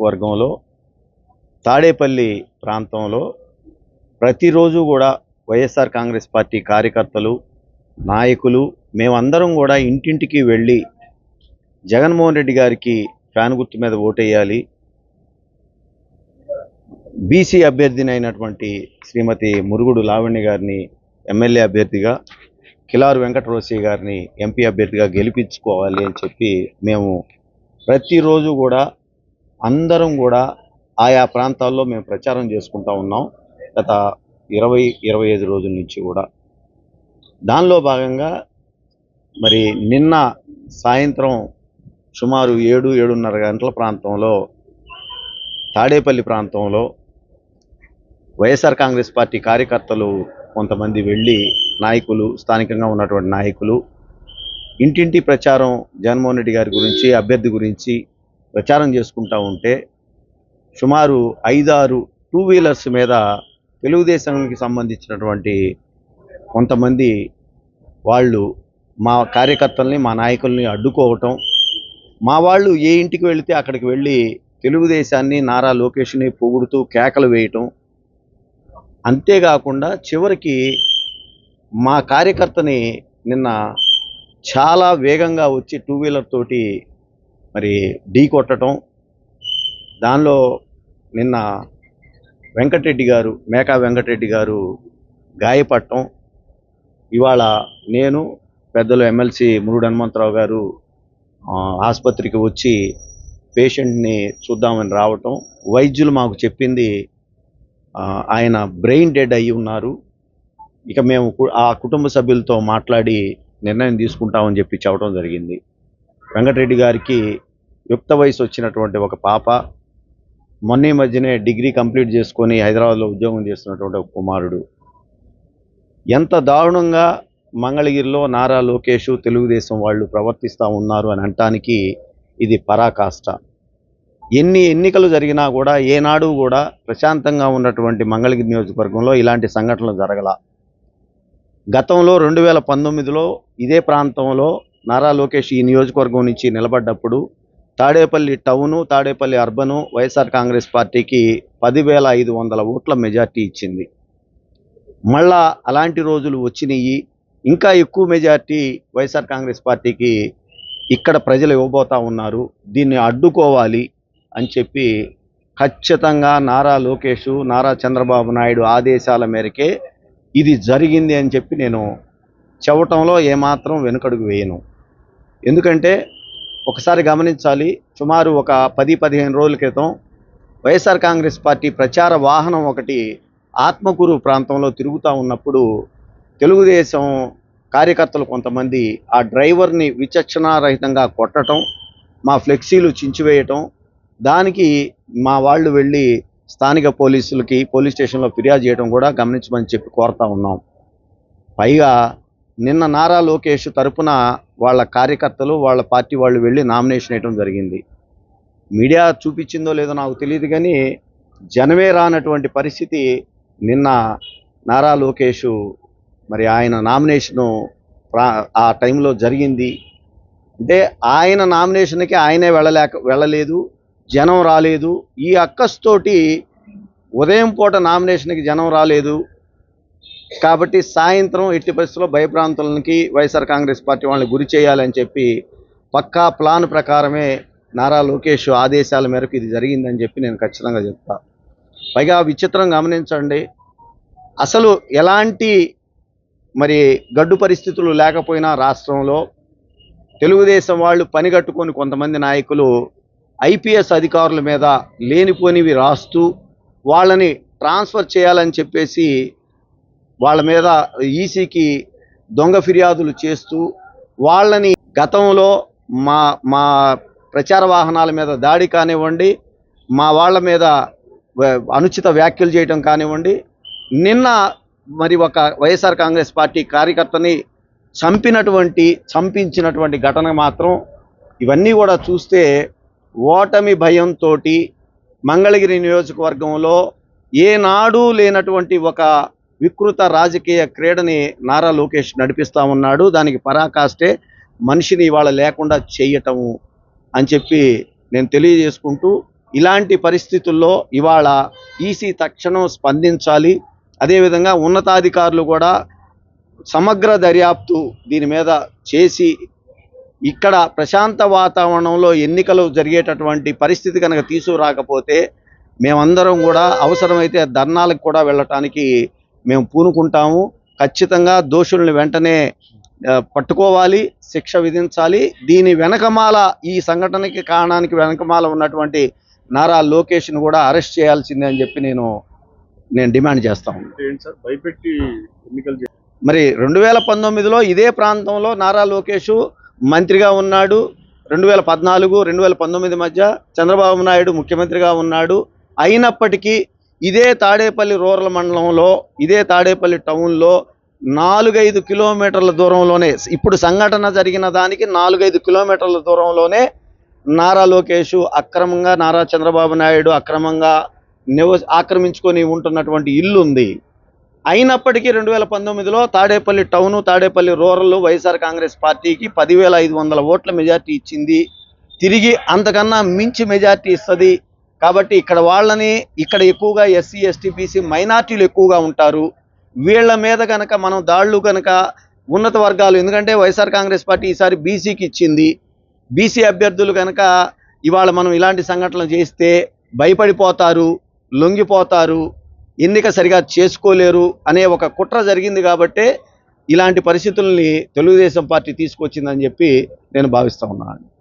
వర్గంలో తాడేపల్లి ప్రాంతంలో ప్రతిరోజు కూడా వైఎస్ఆర్ కాంగ్రెస్ పార్టీ కార్యకర్తలు, నాయకులు మేమందరం కూడా ఇంటింటికి వెళ్ళి జగన్మోహన్ రెడ్డి గారికి ఫ్యాన్ గుర్తు మీద ఓటేయాలి, బీసీ అభ్యర్థిని అయినటువంటి శ్రీమతి మురుగుడు లావణ్య గారిని ఎమ్మెల్యే అభ్యర్థిగా, కిలారు వెంకటరోసి గారిని ఎంపీ అభ్యర్థిగా గెలిపించుకోవాలి అని చెప్పి మేము ప్రతిరోజు కూడా అందరం కూడా ఆయా ప్రాంతాల్లో మేము ప్రచారం చేసుకుంటూ ఉన్నాం గత 20-25 రోజుల నుంచి కూడా. దానిలో భాగంగా మరి నిన్న సాయంత్రం సుమారు 7-7:30 గంటల ప్రాంతంలో తాడేపల్లి ప్రాంతంలో వైఎస్ఆర్ కాంగ్రెస్ పార్టీ కార్యకర్తలు కొంతమంది వెళ్ళి, నాయకులు, స్థానికంగా ఉన్నటువంటి నాయకులు ఇంటింటి ప్రచారం జగన్మోహన్ రెడ్డి గారి గురించి, అభ్యర్థి గురించి ప్రచారం చేసుకుంటూ ఉంటే సుమారు 5-6 టూ వీలర్స్ మీద తెలుగుదేశానికి సంబంధించినటువంటి కొంతమంది వాళ్ళు మా కార్యకర్తల్ని, మా నాయకుల్ని అడ్డుకోవటం, మా వాళ్ళు ఏ ఇంటికి వెళితే అక్కడికి వెళ్ళి తెలుగుదేశాన్ని, నారా లోకేష్ని పొగుడుతూ కేకలు వేయటం, అంతేకాకుండా చివరికి మా కార్యకర్తని నిన్న చాలా వేగంగా వచ్చి టూ వీలర్ తోటి మరి ఢీ కొట్టడం, దానిలో నిన్న వెంకటరెడ్డి గారు, మేకా వెంకటరెడ్డి గారు గాయపడటం, ఇవాళ నేను పెద్దలు ఎమ్మెల్సీ మురుడు హనుమంతరావు గారు ఆసుపత్రికి వచ్చి పేషెంట్ని చూద్దామని రావటం, వైద్యులు మాకు చెప్పింది ఆయన బ్రెయిన్ డెడ్ అయ్యి ఉన్నారు, ఇక మేము ఆ కుటుంబ సభ్యులతో మాట్లాడి నిర్ణయం తీసుకుంటామని చెప్పి చెప్పడం జరిగింది. వెంకటరెడ్డి గారికి యుక్త వయసు వచ్చినటువంటి ఒక పాప, మొన్న మధ్యనే డిగ్రీ కంప్లీట్ చేసుకొని హైదరాబాద్లో ఉద్యోగం చేస్తున్నటువంటి ఒక కుమారుడు. ఎంత దారుణంగా మంగళగిరిలో నారా లోకేష్, తెలుగుదేశం వాళ్ళు ప్రవర్తిస్తూ ఉన్నారు అని అనటానికి ఇది పరాకాష్ట. ఎన్ని ఎన్నికలు జరిగినా కూడా ఏనాడు కూడా ప్రశాంతంగా ఉన్నటువంటి మంగళగిరి నియోజకవర్గంలో ఇలాంటి సంఘటనలు జరగల. గతంలో 2019లో ఇదే ప్రాంతంలో నారా లోకేష్ ఈ నియోజకవర్గం నుంచి నిలబడ్డప్పుడు తాడేపల్లి టౌను, తాడేపల్లి అర్బను వైఎస్ఆర్ కాంగ్రెస్ పార్టీకి 10,500 ఓట్ల మెజార్టీ ఇచ్చింది. మళ్ళా అలాంటి రోజులు వచ్చినాయి. ఇంకా ఎక్కువ మెజార్టీ వైఎస్ఆర్ కాంగ్రెస్ పార్టీకి ఇక్కడ ప్రజలు ఇవ్వబోతా ఉన్నారు, దీన్ని అడ్డుకోవాలి అని చెప్పి ఖచ్చితంగా నారా లోకేష్, నారా చంద్రబాబు నాయుడు ఆదేశాల మేరకే ఇది జరిగింది అని చెప్పి నేను చెప్పటంలో ఏమాత్రం వెనుకడుగు వేయను. ఎందుకంటే ఒకసారి గమనించాలి, సుమారు ఒక 10-15 రోజుల క్రితం వైఎస్ఆర్ కాంగ్రెస్ పార్టీ ప్రచార వాహనం ఒకటి ఆత్మకూరు ప్రాంతంలో తిరుగుతూ ఉన్నప్పుడు తెలుగుదేశం కార్యకర్తలు కొంతమంది ఆ డ్రైవర్ని విచక్షణారహితంగా కొట్టడం, మా ఫ్లెక్సీలు చించివేయటం, దానికి మా వాళ్ళు వెళ్ళి స్థానిక పోలీసులకి పోలీస్ స్టేషన్లో ఫిర్యాదు చేయడం కూడా గమనించమని చెప్పి కోరుతా ఉన్నాం. పైగా నిన్న నారా లోకేష్ తరపున వాళ్ళ కార్యకర్తలు, వాళ్ళ పార్టీ వాళ్ళు వెళ్ళి నామినేషన్ వేయడం జరిగింది. మీడియా చూపించిందో లేదో నాకు తెలియదు, కానీ జనమే రానటువంటి పరిస్థితి నిన్న నారా లోకేష్ మరి ఆయన నామినేషను ఆ టైంలో జరిగింది. అంటే ఆయన నామినేషన్కి ఆయనే వెళ్ళలేదు, జనం రాలేదు. ఈ అక్కస్తోటి ఉదయం పూట నామినేషన్కి జనం రాలేదు కాబట్టి సాయంత్రం ఎట్టి పరిస్థితుల్లో భయప్రాంతాలకి వైఎస్ఆర్ కాంగ్రెస్ పార్టీ వాళ్ళని గురి చేయాలని చెప్పి పక్కా ప్లాన్ ప్రకారమే నారా లోకేష్ ఆదేశాల మేరకు ఇది జరిగిందని చెప్పి నేను ఖచ్చితంగా చెప్తా. పైగా విచిత్రం గమనించండి, అసలు ఎలాంటి మరి గడ్డు పరిస్థితులు లేకపోయినా రాష్ట్రంలో తెలుగుదేశం వాళ్ళు పనిగట్టుకొని కొంతమంది నాయకులు ఐపీఎస్ అధికారుల మీద లేనిపోనివి రాస్తూ వాళ్ళని ట్రాన్స్ఫర్ చేయాలని చెప్పేసి వాళ్ళ మీద ఈసీకి దొంగ ఫిర్యాదులు చేస్తూ వాళ్ళని గతంలో మా ప్రచార వాహనాల మీద దాడి కానివ్వండి, మా వాళ్ళ మీద అనుచిత వ్యాఖ్యలు చేయడం కానివ్వండి, నిన్న మరి ఒక వైఎస్ఆర్ కాంగ్రెస్ పార్టీ కార్యకర్తని చంపించినటువంటి ఘటన మాత్రం ఇవన్నీ కూడా చూస్తే ఓటమి భయంతో మంగళగిరి నియోజకవర్గంలో ఏనాడు లేనటువంటి ఒక వికృత రాజకీయ క్రీడని నారా లోకేష్ నడిపిస్తూ ఉన్నాడు. దానికి పరాకాష్టే మనిషిని ఇవాళ లేకుండా చేయటము అని చెప్పి నేను తెలియజేసుకుంటూ, ఇలాంటి పరిస్థితుల్లో ఇవాళ ఈసీ తక్షణం స్పందించాలి. అదేవిధంగా ఉన్నతాధికారులు కూడా సమగ్ర దర్యాప్తు దీని మీద చేసి ఇక్కడ ప్రశాంత వాతావరణంలో ఎన్నికలు జరిగేటటువంటి పరిస్థితి కనుక తీసుకురాకపోతే మేమందరం కూడా అవసరమైతే ధర్నాలకు కూడా వెళ్ళటానికి మేము పూనుకుంటాము. ఖచ్చితంగా దోషుల్ని వెంటనే పట్టుకోవాలి, శిక్ష విధించాలి. దీని వెనకమాల ఈ సంఘటనకి కారణానికి వెనకమాల ఉన్నటువంటి నారా లోకేష్ను కూడా అరెస్ట్ చేయాల్సిందే అని చెప్పి నేను డిమాండ్ చేస్తాను. మరి 2019లో ఇదే ప్రాంతంలో నారా లోకేష్ మంత్రిగా ఉన్నాడు. 2014, 2019 మధ్య చంద్రబాబు నాయుడు ముఖ్యమంత్రిగా ఉన్నాడు. అయినప్పటికీ ఇదే తాడేపల్లి రూరల్ మండలంలో, ఇదే తాడేపల్లి టౌన్లో 4-5 కిలోమీటర్ల దూరంలోనే, ఇప్పుడు సంఘటన జరిగిన దానికి 4-5 కిలోమీటర్ల దూరంలోనే నారా లోకేష్ అక్రమంగా, నారా చంద్రబాబు నాయుడు అక్రమంగా ఆక్రమించుకొని ఉంటున్నటువంటి ఇల్లు ఉంది. అయినప్పటికీ 2019లో తాడేపల్లి టౌను, తాడేపల్లి రూరల్ వైఎస్ఆర్ కాంగ్రెస్ పార్టీకి 10,500 ఓట్ల మెజార్టీ ఇచ్చింది. తిరిగి అంతకన్నా మించి మెజార్టీ ఇస్తుంది. కాబట్టి ఇక్కడ ఎక్కువగా ఎస్సీ, ఎస్టీ, బీసీ మైనార్టీలు ఎక్కువగా ఉంటారు. వీళ్ళ మీద కనుక మనం దాడులు కనుక ఉన్నత వర్గాలు, ఎందుకంటే వైఎస్ఆర్ కాంగ్రెస్ పార్టీ ఈసారి బీసీకి ఇచ్చింది. బీసీ అభ్యర్థులు కనుక ఇవాళ మనం ఇలాంటి సంఘటనలు చేస్తే భయపడిపోతారు, లొంగిపోతారు, ఎన్నిక సరిగా చేసుకోలేరు అనే ఒక కుట్ర జరిగింది. కాబట్టే ఇలాంటి పరిస్థితుల్ని తెలుగుదేశం పార్టీ తీసుకొచ్చిందని చెప్పి నేను భావిస్తూ ఉన్నాను.